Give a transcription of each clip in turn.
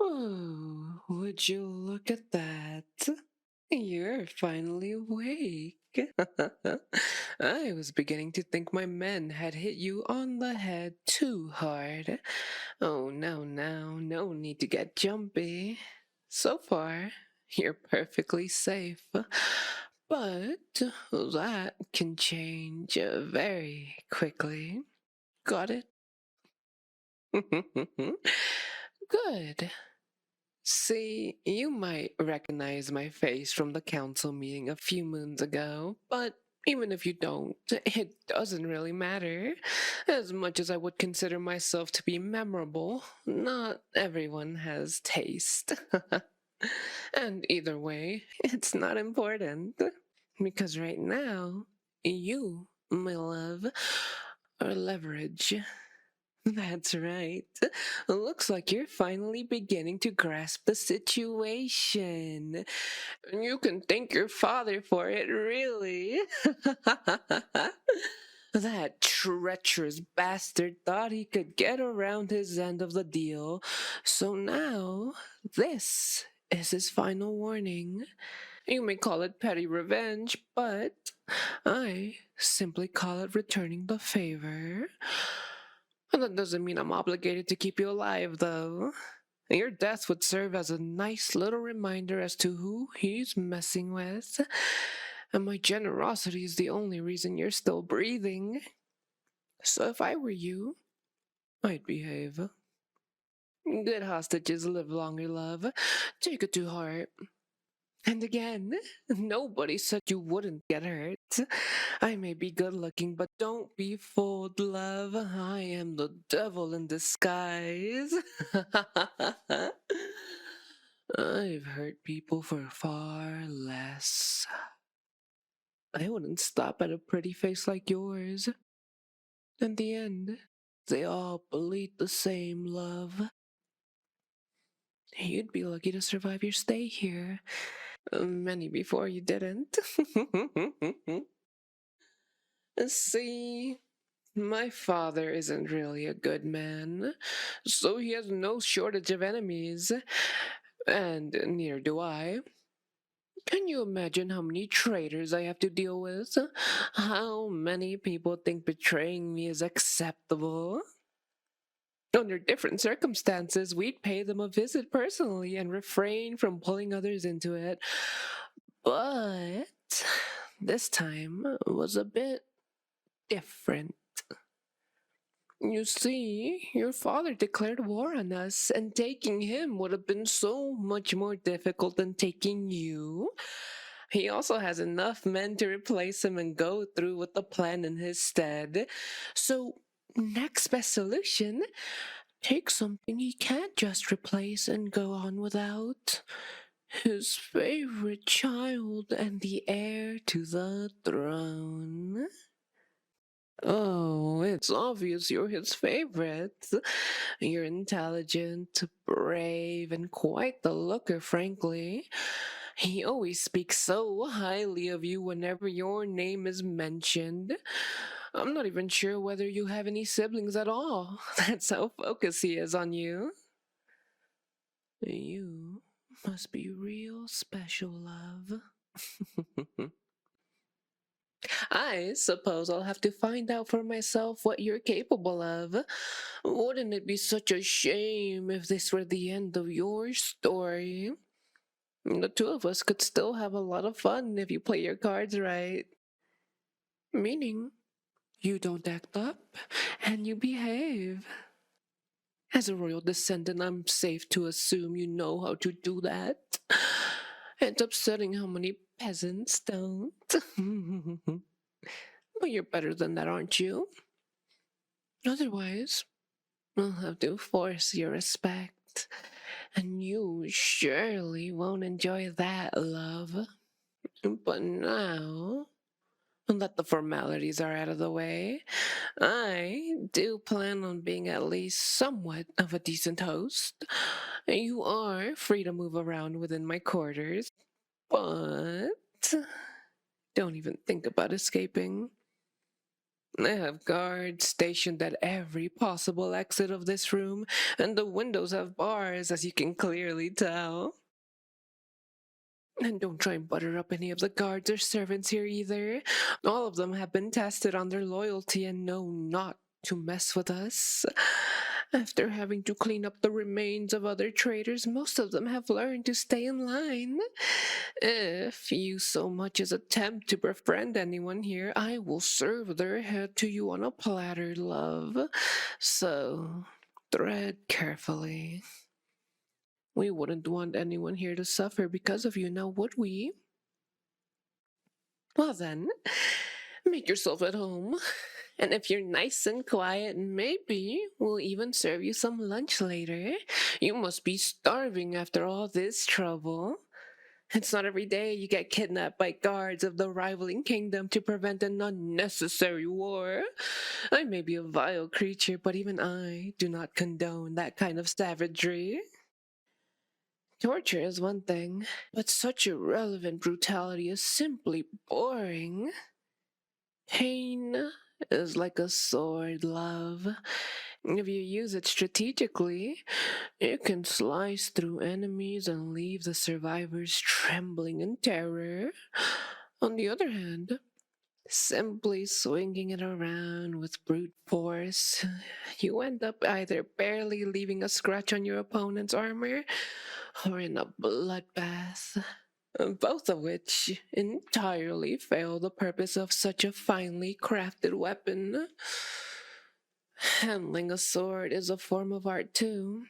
Oh, would you look at that? You're finally awake. I was beginning to think my men had hit you on the head too hard. Oh, no need to get jumpy. So far, you're perfectly safe. But that can change very quickly. Got it? Good. See, you might recognize my face from the council meeting a few moons ago, but even if you don't, it doesn't really matter. As much as I would consider myself to be memorable, not everyone has taste. And either way, it's not important. Because right now, you, my love, are leverage. That's right. Looks like you're finally beginning to grasp the situation. You can thank your father for it, really. That treacherous bastard thought he could get around his end of the deal, so now this is his final warning. You may call it petty revenge, but I simply call it returning the favor. And that doesn't mean I'm obligated to keep you alive, though. Your death would serve as a nice little reminder as to who he's messing with. And my generosity is the only reason you're still breathing. So if I were you, I'd behave. Good hostages live longer, love. Take it to heart. And again, nobody said you wouldn't get hurt. I may be good looking, but don't be fooled, love. I am the devil in disguise. I've hurt people for far less. I wouldn't stop at a pretty face like yours. In the end, they all bleed the same, love. You'd be lucky to survive your stay here. Many before you didn't. See, my father isn't really a good man, so he has no shortage of enemies, and neither do I. Can you imagine how many traitors I have to deal with? How many people think betraying me is acceptable? Under different circumstances, we'd pay them a visit personally and refrain from pulling others into it. But this time was a bit different. You see, your father declared war on us, and taking him would have been so much more difficult than taking you. He also has enough men to replace him and go through with the plan in his stead. So, next best solution, take something he can't just replace and go on without. His favorite child and the heir to the throne. Oh, it's obvious you're his favorite. You're intelligent, brave, and quite the looker, frankly. He always speaks so highly of you whenever your name is mentioned. I'm not even sure whether you have any siblings at all. That's how focused he is on you. You must be real special, love. I suppose I'll have to find out for myself what you're capable of. Wouldn't it be such a shame if this were the end of your story? The two of us could still have a lot of fun if you play your cards right. Meaning, you don't act up and you behave. As a royal descendant, I'm safe to assume you know how to do that. It's upsetting how many peasants don't. But you're better than that, aren't you? Otherwise, I'll have to force your respect. And you surely won't enjoy that, love. But now that the formalities are out of the way, I do plan on being at least somewhat of a decent host. You are free to move around within my quarters, but don't even think about escaping. I have guards stationed at every possible exit of this room, and the windows have bars, as you can clearly tell. And don't try and butter up any of the guards or servants here either. All of them have been tested on their loyalty and know not to mess with us. After having to clean up the remains of other traitors, most of them have learned to stay in line. If you so much as attempt to befriend anyone here, I will serve their head to you on a platter, love. So, tread carefully. We wouldn't want anyone here to suffer because of you, now would we? Well then, make yourself at home. And if you're nice and quiet, maybe we'll even serve you some lunch later. You must be starving after all this trouble. It's not every day you get kidnapped by guards of the rivaling kingdom to prevent an unnecessary war. I may be a vile creature, but even I do not condone that kind of savagery. Torture is one thing, but such irrelevant brutality is simply boring. Pain is like a sword, love. If you use it strategically, it can slice through enemies and leave the survivors trembling in terror. On the other hand, simply swinging it around with brute force, you end up either barely leaving a scratch on your opponent's armor or in a bloodbath, both of which entirely fail the purpose of such a finely crafted weapon. Handling a sword is a form of art too.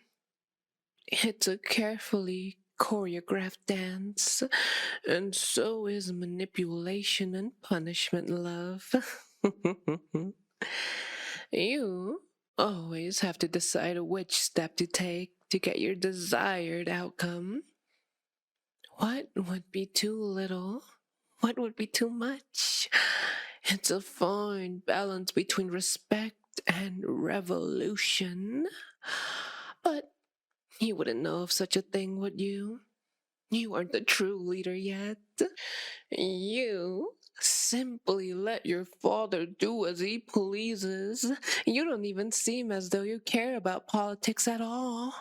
It's a carefully choreographed dance, and so is manipulation and punishment, love. You always have to decide which step to take to get your desired outcome. What would be too little? What would be too much? It's a fine balance between respect and revolution. But you wouldn't know of such a thing, would you? You aren't the true leader yet. You simply let your father do as he pleases. You don't even seem as though you care about politics at all.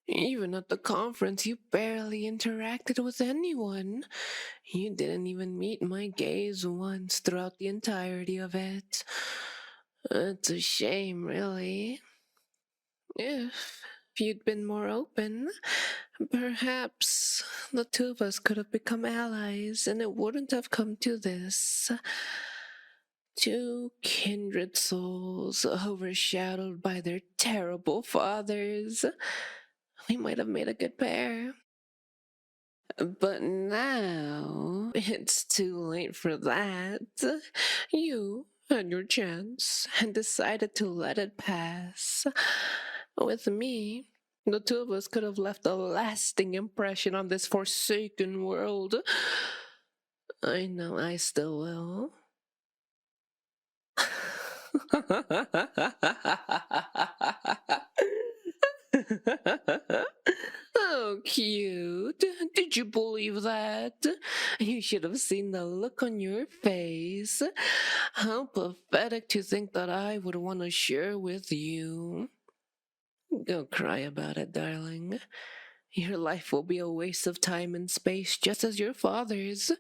Even at the conference, you barely interacted with anyone. You didn't even meet my gaze once throughout the entirety of it. It's a shame, really. If you'd been more open, perhaps the two of us could have become allies and it wouldn't have come to this. Two kindred souls overshadowed by their terrible fathers. We might have made a good pair. But now it's too late for that. You had your chance and decided to let it pass. With me, the two of us could have left a lasting impression on this forsaken world. I know I still will. Oh, cute. Did you believe that? You should have seen the look on your face. How pathetic to think that I would want to share with you. Go cry about it, darling. Your life will be a waste of time and space just as your father's.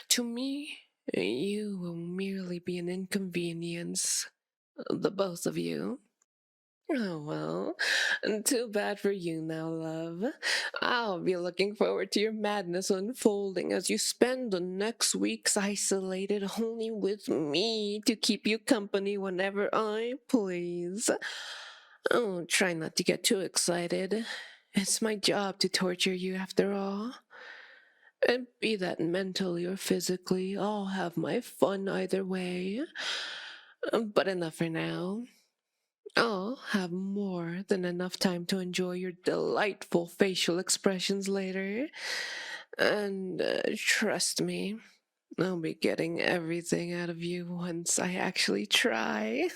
To me, you will merely be an inconvenience. The both of you. Oh, well, too bad for you now, love. I'll be looking forward to your madness unfolding as you spend the next weeks isolated only with me to keep you company whenever I please. Oh, try not to get too excited. It's my job to torture you after all. And be that mentally or physically, I'll have my fun either way. But enough for now. I'll have more than enough time to enjoy your delightful facial expressions later. And trust me, I'll be getting everything out of you once I actually try.